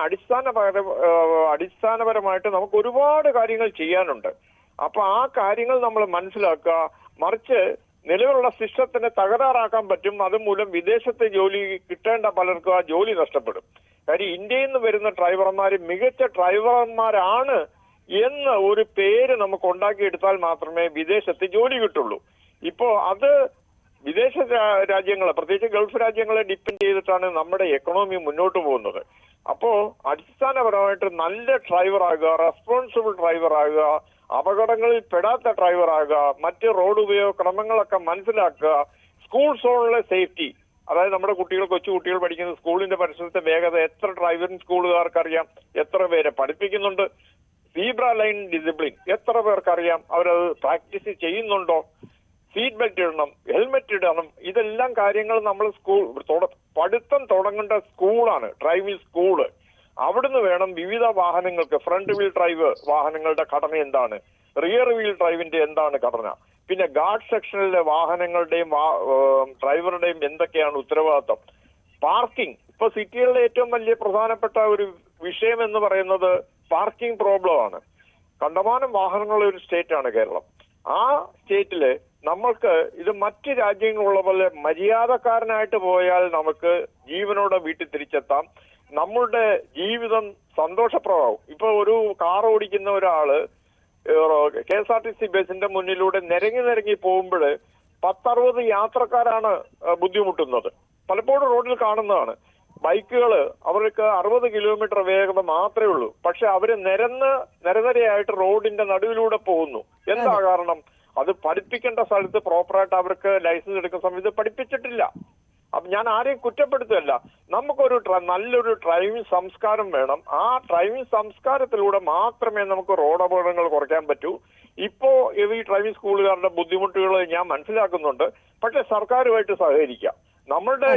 അടിസ്ഥാനപരമായിട്ട് നമുക്ക് ഒരുപാട് കാര്യങ്ങൾ ചെയ്യാനുണ്ട്. അപ്പൊ ആ കാര്യങ്ങൾ നമ്മൾ മനസ്സിലാക്കുക. മറിച്ച് നിലവിലുള്ള സിസ്റ്റത്തിനെ തകരാറാക്കാൻ പറ്റും. അതുമൂലം വിദേശത്തെ ജോലി കിട്ടേണ്ട പലർക്കും ആ ജോലി നഷ്ടപ്പെടും. കാര്യം ഇന്ത്യയിൽ നിന്ന് വരുന്ന ഡ്രൈവർമാർ മികച്ച ഡ്രൈവർമാരാണ് എന്ന് ഒരു പേര് നമുക്ക് ഉണ്ടാക്കിയെടുത്താൽ മാത്രമേ വിദേശത്ത് ജോലി കിട്ടുള്ളൂ. ഇപ്പോ അത് വിദേശ രാജ്യങ്ങളെ, പ്രത്യേകിച്ച് ഗൾഫ് രാജ്യങ്ങളെ ഡിപ്പെൻഡ് ചെയ്തിട്ടാണ് നമ്മുടെ എക്കണോമി മുന്നോട്ട് പോകുന്നത്. അപ്പോ അടിസ്ഥാനപരമായിട്ട് നല്ല ഡ്രൈവർ ആകുക, റെസ്പോൺസിബിൾ ഡ്രൈവർ ആകുക, അപകടങ്ങളിൽ പെടാത്ത ഡ്രൈവർ ആകുക, മറ്റ് റോഡ് ഉപയോഗ ക്രമങ്ങളൊക്കെ മനസ്സിലാക്കുക, സ്കൂൾ സോണിലെ സേഫ്റ്റി, അതായത് നമ്മുടെ കുട്ടികൾ, കൊച്ചു കുട്ടികൾ പഠിക്കുന്ന സ്കൂളിന്റെ പരിസരത്തെ വേഗത എത്ര ഡ്രൈവിംഗ് സ്കൂളുകാർക്ക് അറിയാം, എത്ര പേരെ പഠിപ്പിക്കുന്നുണ്ട്, സീബ്ര ലൈൻ ഡിസിപ്ലിൻ എത്ര പേർക്കറിയാം, അവരത് പ്രാക്ടീസ് ചെയ്യുന്നുണ്ടോ, സീറ്റ് ബെൽറ്റ് ഇടണം, ഹെൽമെറ്റ് ഇടണം, ഇതെല്ലാം കാര്യങ്ങൾ നമ്മൾ പഠിത്തം തുടങ്ങേണ്ട സ്കൂളാണ് ഡ്രൈവിംഗ് സ്കൂള്. അവിടുന്ന് വേണം വിവിധ വാഹനങ്ങൾക്ക്, ഫ്രണ്ട് വീൽ ഡ്രൈവ് വാഹനങ്ങളുടെ ഘടന എന്താണ്, റിയർ വീൽ ഡ്രൈവിന്റെ എന്താണ് ഘടന, പിന്നെ ഗാർഡ് സെക്ഷനിലെ വാഹനങ്ങളുടെയും ഡ്രൈവറുടെയും എന്തൊക്കെയാണ് ഉത്തരവാദിത്തം, പാർക്കിംഗ്. ഇപ്പൊ സിറ്റികളിലെ ഏറ്റവും വലിയ പ്രധാനപ്പെട്ട ഒരു വിഷയം എന്ന് പറയുന്നത് പാർക്കിംഗ് പ്രോബ്ലം ആണ്. കണ്ടമാനം വാഹനങ്ങളുള്ള ഒരു സ്റ്റേറ്റ് ആണ് കേരളം. ആ സ്റ്റേറ്റില് നമ്മൾക്ക് ഇത് മറ്റ് രാജ്യങ്ങളുള്ള പോലെ മര്യാദക്കാരനായിട്ട് പോയാൽ നമുക്ക് ജീവനോടെ വീട്ടിൽ തിരിച്ചെത്താം, നമ്മളുടെ ജീവിതം സന്തോഷപ്രദമാവും. ഇപ്പൊ ഒരു കാർ ഓടിക്കുന്ന ഒരാള് KSRTC ബസിന്റെ മുന്നിലൂടെ നിരങ്ങി പോകുമ്പോൾ 10-60 യാത്രക്കാരാണ് ബുദ്ധിമുട്ടുന്നത്. പലപ്പോഴും റോഡിൽ കാണുന്നതാണ്. ബൈക്കുകള് അവർക്ക് 60 കിലോമീറ്റർ വേഗത മാത്രമേ ഉള്ളൂ, പക്ഷെ അവര് നിരനിരയായിട്ട് റോഡിന്റെ നടുവിലൂടെ പോകുന്നു. എന്താ കാരണം? അത് പഠിപ്പിക്കേണ്ട സ്ഥലത്ത് പ്രോപ്പറായിട്ട് അവർക്ക് ലൈസൻസ് എടുക്കുന്ന സമയത്ത് പഠിപ്പിച്ചിട്ടില്ല. അപ്പൊ ഞാൻ ആരെയും കുറ്റപ്പെടുത്തുകയല്ല. നമുക്കൊരു നല്ലൊരു ഡ്രൈവിംഗ് സംസ്കാരം വേണം. ആ ഡ്രൈവിംഗ് സംസ്കാരത്തിലൂടെ മാത്രമേ നമുക്ക് റോഡ് അപകടങ്ങൾ കുറയ്ക്കാൻ പറ്റൂ. ഇപ്പോ ഈ ഡ്രൈവിംഗ് സ്കൂളുകാരുടെ ബുദ്ധിമുട്ടുകൾ ഞാൻ മനസ്സിലാക്കുന്നുണ്ട്. പക്ഷെ സർക്കാരുമായിട്ട് സഹകരിക്കാം. നമ്മളുടെ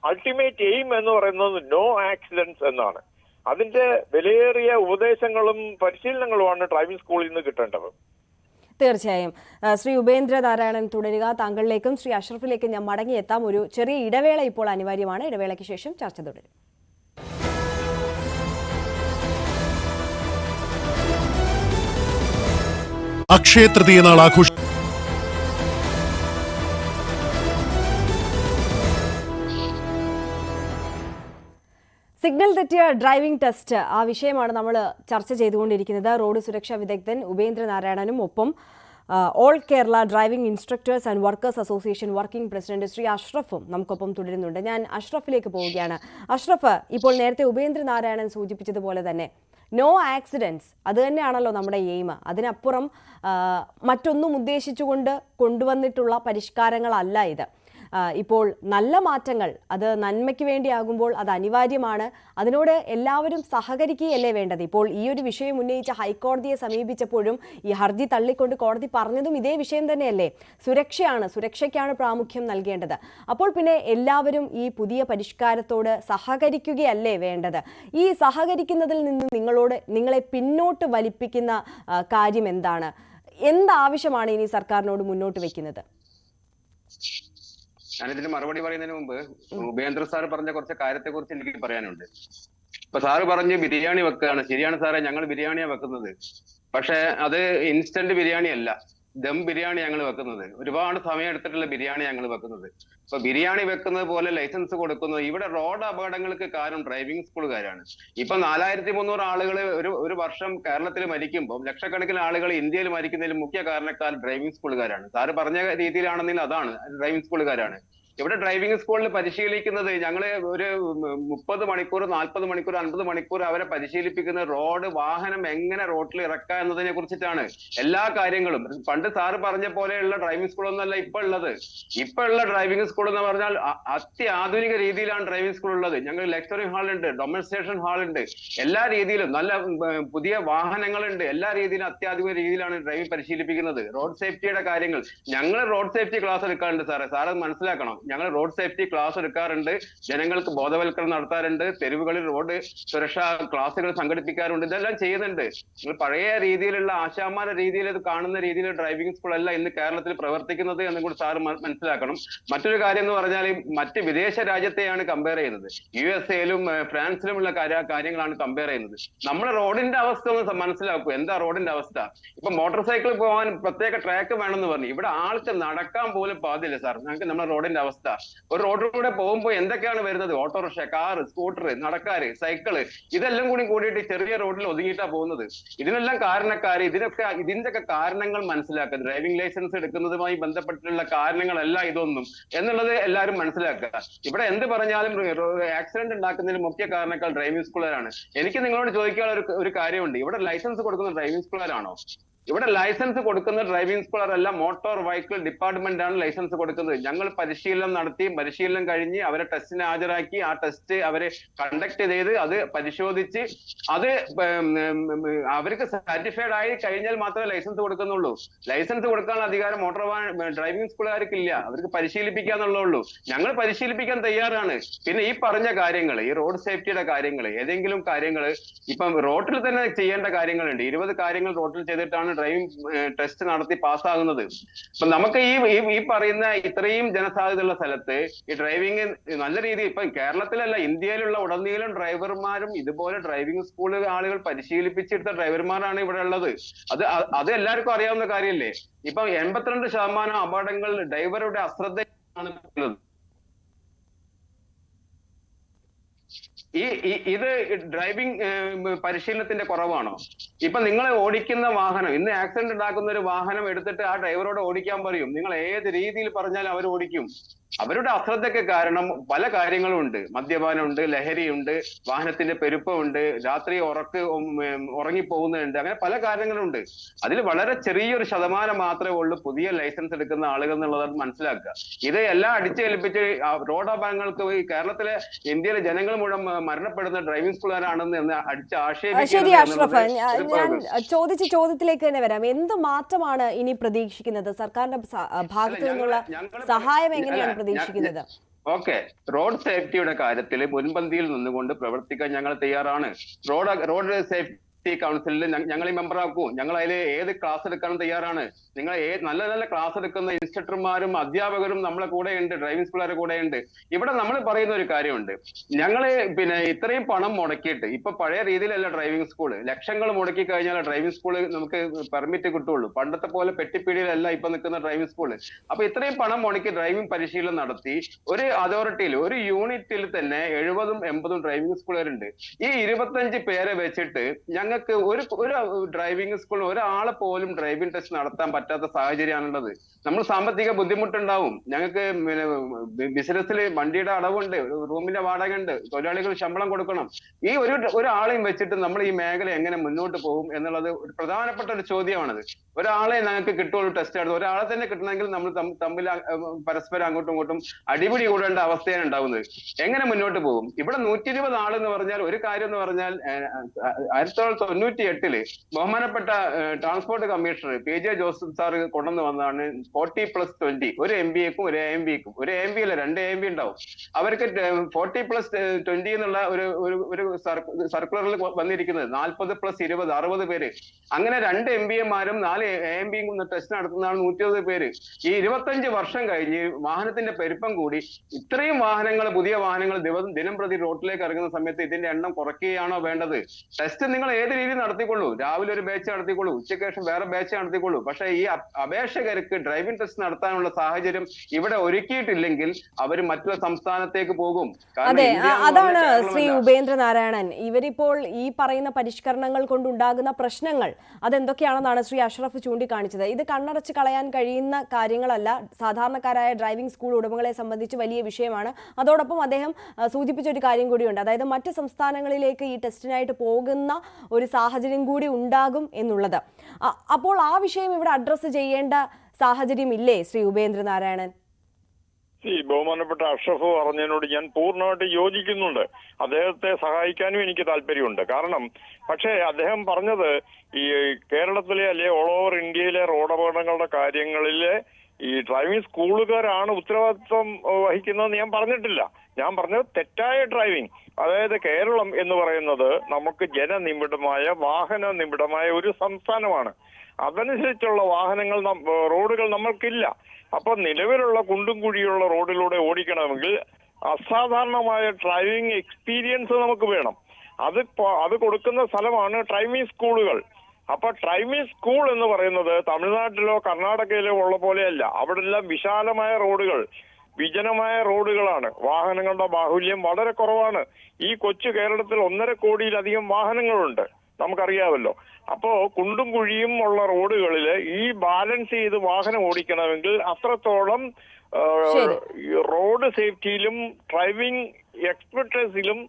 അൾട്ടിമേറ്റ് എയിം എന്ന് പറയുന്നത് നോ ആക്സിഡന്റ്സ് എന്നാണ്. അതിന്റെ വിലയേറിയ ഉപദേശങ്ങളും പരിശീലനങ്ങളുമാണ് ഡ്രൈവിംഗ് സ്കൂളിൽ നിന്ന് കിട്ടേണ്ടത്. തീർച്ചയായും. ശ്രീ ഉപേന്ദ്ര നാരായണൻ തുടരുക. താങ്കളിലേക്കും ശ്രീ അഷ്റഫിലേക്കും ഞാൻ മടങ്ങിയെത്താം. ഒരു ചെറിയ ഇടവേള ഇപ്പോൾ അനിവാര്യമാണ്. ഇടവേളയ്ക്ക് ശേഷം ചർച്ച തുടരും. അക്ഷയ തൃതീയ നാൾ ആഘോഷം സിഗ്നൽ തെറ്റിയ ഡ്രൈവിംഗ് ടെസ്റ്റ്, ആ വിഷയമാണ് നമ്മൾ ചർച്ച ചെയ്തുകൊണ്ടിരിക്കുന്നത്. റോഡ് സുരക്ഷാ വിദഗ്ധൻ ഉപേന്ദ്ര നാരായണനും ഒപ്പം all Kerala driving instructors and workers association working president Shri അഷ്റഫും നമുക്കൊപ്പം തുടരുന്നുണ്ട്. ഞാൻ അഷ്റഫിലേക്ക് പോവുകയാണ്. അഷ്റഫ്, ഇപ്പോൾ നേരത്തെ ഉപേന്ദ്ര നാരായണൻ സൂചിപ്പിച്ചതുപോലെ തന്നെ നോ ആക്സിഡൻറ്റ്സ് അത് തന്നെയാണല്ലോ നമ്മുടെ എയിം. അതിനപ്പുറം മറ്റൊന്നും ഉദ്ദേശിച്ചുകൊണ്ട് കൊണ്ടുവന്നിട്ടുള്ള പരിഷ്കാരങ്ങളല്ല ഇത്. ഇപ്പോൾ നല്ല മാറ്റങ്ങൾ അത് നന്മയ്ക്ക് വേണ്ടിയാകുമ്പോൾ അത് അനിവാര്യമാണ്. അതിനോട് എല്ലാവരും സഹകരിക്കുകയല്ലേ വേണ്ടത്. ഇപ്പോൾ ഈ ഒരു വിഷയം ഉന്നയിച്ച ഹൈക്കോടതിയെ സമീപിച്ചപ്പോഴും ഈ ഹർജി തള്ളിക്കൊണ്ട് കോടതി പറഞ്ഞതും ഇതേ വിഷയം തന്നെയല്ലേ, സുരക്ഷയ്ക്കാണ് പ്രാമുഖ്യം നൽകേണ്ടത്. അപ്പോൾ പിന്നെ എല്ലാവരും ഈ പുതിയ പരിഷ്കാരത്തോട് സഹകരിക്കുകയല്ലേ വേണ്ടത്. ഈ സഹകരിക്കുന്നതിൽ നിന്ന് നിങ്ങളെ പിന്നോട്ട് വലിപ്പിക്കുന്ന കാര്യം എന്താണ്? എന്താവശ്യമാണ് ഇനി സർക്കാരിനോട് മുന്നോട്ട് വെക്കുന്നത്? ഞാനിതിന് മറുപടി പറയുന്നതിന് മുമ്പ് ഉപേന്ദ്ര സാർ പറഞ്ഞ കുറച്ച് കാര്യത്തെ കുറിച്ച് എനിക്ക് പറയാനുണ്ട്. ഇപ്പൊ സാറ് പറഞ്ഞ് ബിരിയാണി വെക്കുകയാണ്. ശരിയാണ് സാറേ, ഞങ്ങൾ ബിരിയാണിയാണ് വെക്കുന്നത്. പക്ഷെ അത് ഇൻസ്റ്റന്റ് ബിരിയാണി അല്ല, ദം ബിരിയാണി ഞങ്ങൾ വെക്കുന്നത്. ഒരുപാട് സമയം എടുത്തിട്ടുള്ള ബിരിയാണി ഞങ്ങൾ വെക്കുന്നത്. ഇപ്പൊ ബിരിയാണി വെക്കുന്നത് പോലെ ലൈസൻസ് കൊടുക്കുന്നത്. ഇവിടെ റോഡ് അപകടങ്ങൾക്ക് കാരണം ഡ്രൈവിംഗ് സ്കൂളുകാരാണ്. ഇപ്പൊ 4300 ആളുകൾ ഒരു വർഷം കേരളത്തിൽ മരിക്കുമ്പോൾ ലക്ഷക്കണക്കിന് ആളുകൾ ഇന്ത്യയിൽ മരിക്കുന്നതിൽ മുഖ്യ കാരണക്കാർ ഡ്രൈവിംഗ് സ്കൂളുകാരാണ്. സാറ് പറഞ്ഞ രീതിയിലാണെന്നെങ്കിൽ അതാണ്, ഡ്രൈവിംഗ് സ്കൂളുകാരാണ്. ഇവിടെ ഡ്രൈവിംഗ് സ്കൂളിൽ പരിശീലിക്കുന്നത് ഞങ്ങള് ഒരു 30 മണിക്കൂർ 40 മണിക്കൂർ 50 മണിക്കൂർ അവരെ പരിശീലിപ്പിക്കുന്ന വാഹനം എങ്ങനെ റോഡിൽ ഇറക്കുക എന്നതിനെ കുറിച്ചിട്ടാണ്. എല്ലാ കാര്യങ്ങളും പണ്ട് സാറ് പറഞ്ഞ പോലെയുള്ള ഡ്രൈവിംഗ് സ്കൂളൊന്നുമല്ല ഇപ്പൊ ഉള്ളത്. ഇപ്പൊ ഉള്ള ഡ്രൈവിംഗ് സ്കൂൾ എന്ന് പറഞ്ഞാൽ അത്യാധുനിക രീതിയിലാണ് ഡ്രൈവിംഗ് സ്കൂൾ ഉള്ളത്. ഞങ്ങൾ ലെക്ചറിംഗ് ഹാൾ ഉണ്ട്, ഡെമോൺസ്ട്രേഷൻ ഹാൾ ഉണ്ട്, എല്ലാ രീതിയിലും നല്ല പുതിയ വാഹനങ്ങളുണ്ട്. എല്ലാ രീതിയിലും അത്യാധുനിക രീതിയിലാണ് ഡ്രൈവിംഗ് പരിശീലിപ്പിക്കുന്നത്. റോഡ് സേഫ്റ്റിയുടെ കാര്യങ്ങൾ ഞങ്ങൾ റോഡ് സേഫ്റ്റി ക്ലാസ് എടുക്കാറുണ്ട് സാറ് മനസ്സിലാക്കണം. ഞങ്ങൾ റോഡ് സേഫ്റ്റി ക്ലാസ് എടുക്കാറുണ്ട്, ജനങ്ങൾക്ക് ബോധവൽക്കരണം നടത്താറുണ്ട്, തെരുവുകളിൽ റോഡ് സുരക്ഷാ ക്ലാസുകൾ സംഘടിപ്പിക്കാറുണ്ട്. ഇതെല്ലാം ചെയ്യുന്നുണ്ട്. നിങ്ങൾ പഴയ രീതിയിലുള്ള ആശാമാരുടെ രീതിയിൽ കാണുന്ന രീതിയിൽ ഡ്രൈവിംഗ് സ്കൂൾ അല്ല ഇന്ന് കേരളത്തിൽ പ്രവർത്തിക്കുന്നത് എന്നും കൂടി സാറ് മനസ്സിലാക്കണം. മറ്റൊരു കാര്യം എന്ന് പറഞ്ഞാൽ മറ്റ് വിദേശ രാജ്യത്തെയാണ് കമ്പയർ ചെയ്യുന്നത്. USA-ലും ഫ്രാൻസിലുമുള്ള കാര്യങ്ങളാണ് കമ്പയർ ചെയ്യുന്നത്. നമ്മുടെ റോഡിന്റെ അവസ്ഥ ഒന്ന് മനസ്സിലാക്കൂ. എന്താ റോഡിന്റെ അവസ്ഥ? ഇപ്പൊ മോട്ടോർ സൈക്കിൾ പോകാൻ പ്രത്യേക ട്രാക്ക് വേണമെന്ന് പറഞ്ഞു. ഇവിടെ ആൾക്ക് നടക്കാൻ പോലും പാടില്ല സാർ. ഞങ്ങൾക്ക് നമ്മുടെ റോഡിന്റെ അവസ്ഥ അവസ്ഥ. ഒരു റോഡിലൂടെ പോകുമ്പോൾ എന്തൊക്കെയാണ് വരുന്നത്? ഓട്ടോറിക്ഷ, കാറ്, സ്കൂട്ടർ, നടക്കാര്, സൈക്കിള്, ഇതെല്ലാം കൂടിയിട്ട് ചെറിയ റോഡിൽ ഒതുങ്ങിയിട്ടാ പോകുന്നത്. ഇതിനെല്ലാം കാരണക്കാര്, ഇതിന്റെയൊക്കെ കാരണങ്ങൾ മനസ്സിലാക്കുക. ഡ്രൈവിംഗ് ലൈസൻസ് എടുക്കുന്നതുമായി ബന്ധപ്പെട്ടിട്ടുള്ള കാരണങ്ങളല്ല ഇതൊന്നും എന്നുള്ളത് എല്ലാവരും മനസ്സിലാക്കുക. ഇവിടെ എന്ത് പറഞ്ഞാലും ആക്സിഡന്റ് ഉണ്ടാക്കുന്നതിന് മുഖ്യ കാരണക്കാർ ഡ്രൈവിംഗ് സ്കൂളുകാരാണ്. എനിക്ക് നിങ്ങളോട് ചോദിക്കാനുള്ള ഒരു കാര്യമുണ്ട്. ഇവിടെ ലൈസൻസ് കൊടുക്കുന്ന ഡ്രൈവിംഗ് സ്കൂളുകാരാണോ? ഇവിടെ ലൈസൻസ് കൊടുക്കുന്ന ഡ്രൈവിംഗ് സ്കൂളർ അല്ല, മോട്ടോർ വെഹിക്കിൾ ഡിപ്പാർട്ട്മെന്റ് ആണ് ലൈസൻസ് കൊടുക്കുന്നത്. ഞങ്ങൾ പരിശീലനം നടത്തി, പരിശീലനം കഴിഞ്ഞ് അവരെ ടെസ്റ്റിന് ഹാജരാക്കി, ആ ടെസ്റ്റ് അവരെ കണ്ടക്ട് ചെയ്ത് അത് പരിശോധിച്ച് അത് അവർക്ക് സാറ്റിസ്ഫൈഡ് ആയി കഴിഞ്ഞാൽ മാത്രമേ ലൈസൻസ് കൊടുക്കുന്നുള്ളൂ. ലൈസൻസ് കൊടുക്കാനുള്ള അധികാരം ഡ്രൈവിംഗ് സ്കൂളുകാർക്കില്ല. അവർക്ക് പരിശീലിപ്പിക്കാന്നുള്ളൂ. ഞങ്ങൾ പരിശീലിപ്പിക്കാൻ തയ്യാറാണ്. പിന്നെ ഈ പറഞ്ഞ കാര്യങ്ങൾ, ഈ റോഡ് സേഫ്റ്റിയുടെ കാര്യങ്ങൾ, ഏതെങ്കിലും കാര്യങ്ങൾ ഇപ്പം റോഡിൽ തന്നെ ചെയ്യേണ്ട കാര്യങ്ങളുണ്ട്. 20 കാര്യങ്ങൾ റോഡിൽ ചെയ്തിട്ടാണ് ഡ്രൈവിംഗ് ടെസ്റ്റ് നടത്തി പാസ്സാകുന്നത്. അപ്പൊ നമുക്ക് ഈ പറയുന്ന ഇത്രയും ജനസാധ്യതയുള്ള സ്ഥലത്ത് ഈ ഡ്രൈവിംഗ് നല്ല രീതിയിൽ, ഇപ്പൊ കേരളത്തിലല്ല, ഇന്ത്യയിലുള്ള ഉടനീളം ഡ്രൈവർമാരും ഇതുപോലെ ഡ്രൈവിംഗ് സ്കൂൾ ആളുകൾ പരിശീലിപ്പിച്ചെടുത്ത ഡ്രൈവർമാരാണ് ഇവിടെ ഉള്ളത്. അത് എല്ലാവർക്കും അറിയാവുന്ന കാര്യമല്ലേ. ഇപ്പൊ 82% അപകടങ്ങൾ ഡ്രൈവറുടെ അശ്രദ്ധയാണ് ഉള്ളത്. ഇത് ഡ്രൈവിംഗ് പരിശീലനത്തിന്റെ കുറവാണോ? ഇപ്പൊ നിങ്ങൾ ഓടിക്കുന്ന വാഹനം, ഇന്ന് ആക്സിഡന്റ് ഉണ്ടാക്കുന്ന ഒരു വാഹനം എടുത്തിട്ട് ആ ഡ്രൈവറോട് ഓടിക്കാൻ പറയും. നിങ്ങൾ ഏത് രീതിയിൽ പറഞ്ഞാലും അവർ ഓടിക്കും. അവരുടെ അശ്രദ്ധയ്ക്ക് കാരണം പല കാര്യങ്ങളും ഉണ്ട്. മദ്യപാനമുണ്ട്, ലഹരിയുണ്ട്, വാഹനത്തിന്റെ പെരുപ്പമുണ്ട്, രാത്രി ഉറങ്ങിപ്പോകുന്നുണ്ട്, അങ്ങനെ പല കാരണങ്ങളുണ്ട്. അതിൽ വളരെ ചെറിയൊരു ശതമാനം മാത്രമേ ഉള്ളൂ പുതിയ ലൈസൻസ് എടുക്കുന്ന ആളുകൾ എന്നുള്ളത് മനസ്സിലാക്കുക. ഇത് എല്ലാം അടിച്ചേൽപ്പിച്ച് റോഡപകടങ്ങൾക്ക് കേരളത്തിലെ, ഇന്ത്യയിലെ ജനങ്ങൾ മുഴുവൻ മരണപ്പെടുന്ന ഡ്രൈവിംഗ് സ്കൂളുകാരാണെന്ന് അടിച്ച് ശരി അഷ്റഫ്, ഞാൻ ചോദിച്ച ചോദ്യത്തിലേക്ക് തന്നെ വരാം. എന്ത് മാറ്റമാണ് ഇനി പ്രതീക്ഷിക്കുന്നത്? സർക്കാരിന്റെ ഭാഗത്തു നിന്നുള്ള സഹായം എങ്ങനെയാണ് പ്രതീക്ഷിക്കുന്നത്? ഓക്കെ, റോഡ് സേഫ്റ്റിയുടെ കാര്യത്തിൽ മുൻപന്തിയിൽ നിന്നുകൊണ്ട് പ്രവർത്തിക്കാൻ ഞങ്ങൾ തയ്യാറാണ്. റോഡ് സേഫ്റ്റി കൗൺസിലിൽ ഞങ്ങളെ മെമ്പറാക്കൂ. ഞങ്ങൾ അതിൽ ഏത് ക്ലാസ് എടുക്കാനും തയ്യാറാണ്. നിങ്ങൾ നല്ല നല്ല ക്ലാസ് എടുക്കുന്ന ഇൻസ്ട്രക്ടർമാരും അധ്യാപകരും നമ്മളെ കൂടെ ഉണ്ട്, ഡ്രൈവിംഗ് സ്കൂളുകാരുടെ കൂടെ ഉണ്ട്. ഇവിടെ നമ്മൾ പറയുന്ന ഒരു കാര്യമുണ്ട്. ഞങ്ങള് ഇത്രയും പണം മുടക്കിയിട്ട്, ഇപ്പൊ പഴയ രീതിയിലല്ല ഡ്രൈവിംഗ് സ്കൂള്, ലക്ഷങ്ങൾ മുടക്കി കഴിഞ്ഞാൽ ഡ്രൈവിംഗ് സ്കൂള് നമുക്ക് പെർമിറ്റ് കിട്ടുള്ളൂ. പണ്ടത്തെ പോലെ പെട്ടിപ്പീടിയിലല്ല ഇപ്പൊ നിൽക്കുന്ന ഡ്രൈവിംഗ് സ്കൂള്. അപ്പൊ ഇത്രയും പണം മുടക്കി ഡ്രൈവിംഗ് പരിശീലനം നടത്തി ഒരു അതോറിറ്റിയിൽ, ഒരു യൂണിറ്റിൽ തന്നെ 70-80 ഡ്രൈവിംഗ് സ്കൂളുകാരുണ്ട്. ഈ 25 പേരെ വെച്ചിട്ട് ഞങ്ങൾക്ക് ഒരു ഡ്രൈവിംഗ് സ്കൂൾ ഒരാളെ പോലും ഡ്രൈവിംഗ് ടെസ്റ്റ് നടത്താൻ പറ്റാത്ത സാഹചര്യമാണുള്ളത്. നമ്മൾ സാമ്പത്തിക ബുദ്ധിമുട്ടുണ്ടാവും. ഞങ്ങൾക്ക് ബിസിനസ്സിൽ വണ്ടിയുടെ അടവുണ്ട്, റൂമിന്റെ വാടക ഉണ്ട്, തൊഴിലാളികൾ ശമ്പളം കൊടുക്കണം. ഈ ഒരാളെയും വെച്ചിട്ട് നമ്മൾ ഈ മേഖല എങ്ങനെ മുന്നോട്ട് പോകും എന്നുള്ളത് ഒരു പ്രധാനപ്പെട്ട ഒരു ചോദ്യമാണത്. ഒരാളെ ഞങ്ങൾക്ക് കിട്ടുള്ളൂ ടെസ്റ്റ് നടത്തും. ഒരാളെ തന്നെ കിട്ടണമെങ്കിൽ നമ്മൾ തമ്മിൽ പരസ്പരം അങ്ങോട്ടും ഇങ്ങോട്ടും അടിപിടി കൂടേണ്ട അവസ്ഥയാണ് ഉണ്ടാവുന്നത്. എങ്ങനെ മുന്നോട്ട് പോകും? ഇവിടെ 120 ആളെന്ന് പറഞ്ഞാൽ ഒരു കാര്യം എന്ന് പറഞ്ഞാൽ 1998 ബഹുമാനപ്പെട്ട transport commissioner PJ Joseph sir കൊണ്ടുവന്ന് വന്നതാണ് 40+20. ഒരു MBAക്കും ഒരു AMBക്കും, ഒരു AMB അല്ല 2 AMB ഉണ്ടാവും. അവർക്ക് 40+20 എന്നുള്ള ഒരു സർക്കുലറിൽ വന്നിരിക്കുന്നത് 40+20 60 പേര്. അങ്ങനെ 2 MBAമാരും 4 AMBയും ടെസ്റ്റ് നടത്തുന്നതാണ് 120 പേര്. ഈ 25 വർഷം കഴിഞ്ഞ് വാഹനത്തിന്റെ പെരുപ്പം കൂടി ഇത്രയും വാഹനങ്ങൾ, പുതിയ വാഹനങ്ങൾ ദിനം പ്രതി റോഡിലേക്ക് ഇറങ്ങുന്ന സമയത്ത് ഇതിന്റെ എണ്ണം കുറയ്ക്കുകയാണോ വേണ്ടത്? ടെസ്റ്റ് നിങ്ങൾ ഏത് രീതിയിൽ നടത്തിക്കൊള്ളൂ. രാവിലെ ഒരു ബാച്ച് നടത്തിക്കൊള്ളൂ, ഉച്ചയ്ക്ക് ശേഷം വേറെ ബാച്ച് നടത്തിക്കൊള്ളൂ. പക്ഷെ ഈ അപേക്ഷകർക്ക് ഡ്രൈവിംഗ് ടെസ്റ്റ് നടത്താനുള്ള സാഹചര്യം ഇവിടെ ഒരുക്കിയിട്ടില്ലെങ്കിൽ അവർ മറ്റുള്ള സംസ്ഥാനത്തേക്ക് പോകും. അതെ, അതാണ് ശ്രീ ഉപേന്ദ്രനാരായണൻ. ഇവരിപ്പോൾ ഈ പറയുന്ന പരിഷ്കരണങ്ങൾ കൊണ്ടുണ്ടാകുന്ന പ്രശ്നങ്ങൾ അതെന്തൊക്കെയാണെന്നാണ് ശ്രീ അഷ്റഫ് ചൂണ്ടിക്കാണിച്ചത്. ഇത് കണ്ണടച്ച് കളയാൻ കഴിയുന്ന കാര്യങ്ങളല്ല. സാധാരണക്കാരായ ഡ്രൈവിംഗ് സ്കൂൾ ഉടമകളെ സംബന്ധിച്ച് വലിയ വിഷയമാണ്. അതോടൊപ്പം അദ്ദേഹം സൂചിപ്പിച്ച ഒരു കാര്യം കൂടിയുണ്ട്. അതായത് മറ്റ് സംസ്ഥാനങ്ങളിലേക്ക് ഈ ടെസ്റ്റിനായിട്ട് പോകുന്ന ഒരു സാഹചര്യം കൂടി ഉണ്ടാകും എന്നുള്ളത്. അപ്പോൾ ആ വിഷയം ഇവിടെ അഡ്രസ്സ് ചെയ്യേണ്ട സാഹചര്യം ഇല്ലേ ശ്രീ ഉപേന്ദ്രനാരായണൻ? ബഹുമാനപ്പെട്ട അഷ്റഫ് പറഞ്ഞതിനോട് ഞാൻ പൂർണ്ണമായിട്ട് യോജിക്കുന്നുണ്ട്. അദ്ദേഹത്തെ സഹായിക്കാനും എനിക്ക് താല്പര്യമുണ്ട്. കാരണം പക്ഷേ അദ്ദേഹം പറഞ്ഞത് ഈ കേരളത്തിലെ അല്ലെ ഓൾ ഓവർ ഇന്ത്യയിലെ റോഡ് അപകടങ്ങളുടെ കാര്യങ്ങളിലെ ഈ ഡ്രൈവിംഗ് സ്കൂളുകാരാണ് ഉത്തരവാദിത്വം വഹിക്കുന്നതെന്ന് ഞാൻ പറഞ്ഞിട്ടില്ല. ഞാൻ പറഞ്ഞത് തെറ്റായ ഡ്രൈവിംഗ്. അതായത് കേരളം എന്ന് പറയുന്നത് നമുക്ക് ജനനിബിഡമായ, വാഹന നിബിഡമായ ഒരു സംസ്ഥാനമാണ്. അതനുസരിച്ചുള്ള വാഹനങ്ങൾ, റോഡുകൾ നമ്മൾക്കില്ല. അപ്പൊ നിലവിലുള്ള കുണ്ടും കുഴിയുള്ള റോഡിലൂടെ ഓടിക്കണമെങ്കിൽ അസാധാരണമായ ഡ്രൈവിംഗ് എക്സ്പീരിയൻസ് നമുക്ക് വേണം. അത് കൊടുക്കുന്ന സ്ഥലമാണ് ഡ്രൈവിംഗ് സ്കൂളുകൾ. അപ്പൊ ഡ്രൈവിംഗ് സ്കൂൾ എന്ന് പറയുന്നത് തമിഴ്നാട്ടിലോ കർണാടകയിലോ ഉള്ള പോലെയല്ല. അവിടെ എല്ലാം വിശാലമായ റോഡുകൾ, വിജനമായ റോഡുകളാണ്. വാഹനങ്ങളുടെ ബാഹുല്യം വളരെ കുറവാണ്. ഈ കൊച്ചു കേരളത്തിൽ 1.5 കോടിയിലധികം വാഹനങ്ങളുണ്ട്, നമുക്കറിയാമല്ലോ. അപ്പോ കുണ്ടും കുഴിയും ഉള്ള റോഡുകളിൽ ഈ ബാലൻസ് ചെയ്ത് വാഹനം ഓടിക്കണമെങ്കിൽ അത്രത്തോളം റോഡ് സേഫ്റ്റിയിലും ഡ്രൈവിംഗ് എക്സ്പെർട്ടൈസിലും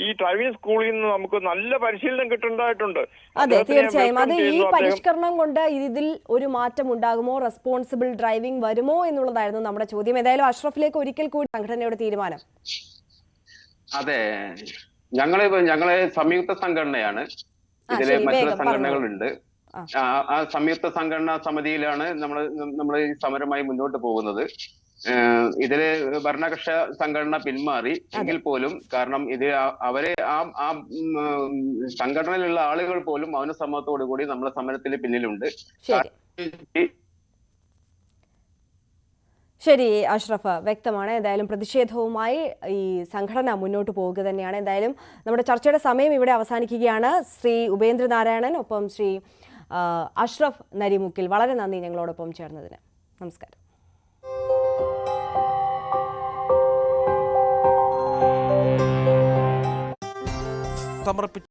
ഈ ഡ്രൈവിംഗ് സ്കൂളിൽ നിന്ന് നമുക്ക് നല്ല പരിശീലനം കിട്ടുന്നതായിട്ടുണ്ട്. അതെ, തീർച്ചയായും. അത് ഈ പരിഷ്കരണം കൊണ്ട് ഇതിൽ ഒരു മാറ്റം ഉണ്ടാകുമോ, റെസ്പോൺസിബിൾ ഡ്രൈവിംഗ് വരുമോ എന്നുള്ളതായിരുന്നു നമ്മുടെ ചോദ്യം. ഏതായാലും അഷ്റഫിലേക്ക് ഒരിക്കൽ കൂടി സംഘടനയുടെ തീരുമാനം. അതെ, ഞങ്ങളെ സംയുക്ത സംഘടനയാണ്. ഇതിലെ മറ്റുള്ള സംഘടനകളുണ്ട്. ആ സംയുക്ത സംഘടനാ സമിതിയിലാണ് നമ്മൾ ഈ സമരമായി മുന്നോട്ട് പോകുന്നത്. ഇതില് ഭരണകക്ഷ സംഘടന പിന്മാറി എങ്കിൽ പോലും, കാരണം ഇത് അവരെ ആ സംഘടനയിലുള്ള ആളുകൾ പോലും മൗനസമ്മതത്തോടു കൂടി നമ്മളെ സമരത്തിന് പിന്നിലുണ്ട്. ശരി അഷ്റഫ്, വ്യക്തമാണ്. ഏതായാലും പ്രതിഷേധവുമായി ഈ സംഘടന മുന്നോട്ട് പോവുക തന്നെയാണ്. എന്തായാലും നമ്മുടെ ചർച്ചയുടെ സമയം ഇവിടെ അവസാനിക്കുകയാണ്. ശ്രീ ഉപേന്ദ്രനാരായണൻ, ഒപ്പം ശ്രീ അഷ്റഫ് നരിമുക്കിൽ, വളരെ നന്ദി ഞങ്ങളോടൊപ്പം ചേർന്നതിന്. നമസ്കാരം. സമർപ്പിച്ചു.